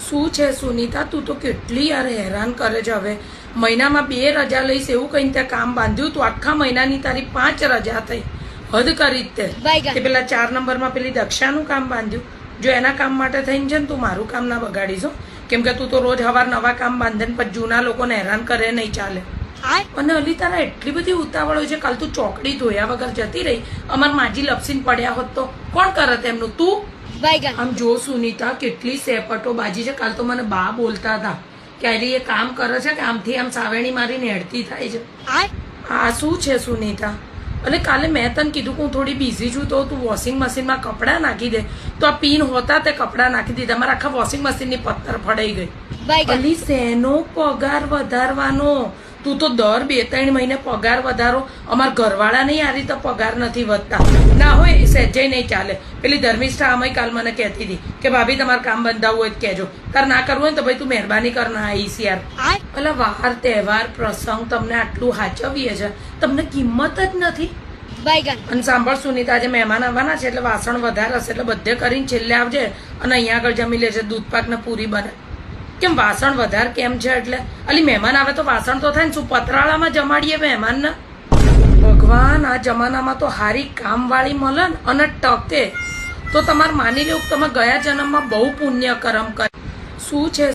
શું છે સુનીતા, તું તો કેટલી યાર હેરાન કરે છે. હવે મહિનામાં 2 રજા લઈશ એવું કઈ તે કામ બાંધ્યું તું, આખા મહિનાની તારી 5 રજા થઈ. હદ કરી તે પેલા 4 નંબરમાં પેલી દક્ષાનું કામ બાંધ્યું. જો એના કામ માટે થઈને છે ને તું મારું કામ ના બગાડીશો, કેમ કે તું તો રોજ હવાર નવા કામ બાંધે ને પછી જૂના લોકોને હેરાન કરે નહીં ચાલે. અને અલી તારા એટલી બધી ઉતાવળ હોય છે. કાલ તું ચોકડી ધોયા વગર જતી રહી, અમાર માજી લપસીને પડ્યા હોત તો કોણ કરત એમનું? તું આમ જો સુનીતા, કેટલી સેપટો બાજી છે. કાલ તો મને બા બોલતા હતા કે અરે એ કામ કરે છે કે આમથી આમ સાવેણી મારીને હેડતી થાય છે. આ શું છે સુનીતા? અને કાલે મેં તને કીધું કે હું થોડી બિઝી છું તો તું વોશિંગ મશીનમાં કપડાં નાખી દે, તો આ પીન હોતા તે કપડાં નાખી દીધા. મારા આખા વોશિંગ મશીનની પથ્થર ફડાઈ ગઈ. અલી શેનો પગાર વધારવાનો? તું તો દર 2-3 મહિને પગાર વધારો. અમાર ઘરવાળા નહીં આ રીતે પગાર નથી વધતા. ના હોય સહેજે નહીં ચાલે. પેલી ધર્મિષ્ઠા અમે કાલ મને કહેતી હતી કે ભાભી તમારે કામ બંધાવવું હોય તો કહેજો, તાર ના કરવું હોય તો ભાઈ તું મહેરબાની કર ના આવીશ યાર. એટલે વાર તહેવાર પ્રસંગ તમને આટલું હાચવીએ છે, તમને કિંમત જ નથી. અને સાંભળ સુનીતા, આજે મહેમાન આવવાના છે એટલે વાસણ વધારે હશે એટલે બધે કરીને છેલ્લે આવજે અને અહીંયા આગળ જમી લેજે. દૂધ પાક ને પૂરી બને. કેમ વાસણ વધારે કેમ છે? એટલે અલી મહેમાન આવે તો વાસણ તો થાય ને. શું પતરાળામાં જમાડીએ મહેમાનને? ભગવાન, આ જમાનામાં તો હારી કામવાળી મળે ને અને ટકે તો તમારે માની લેવું તમે ગયા જન્મમાં બહુ પુણ્ય કર્મ કરે. શું છે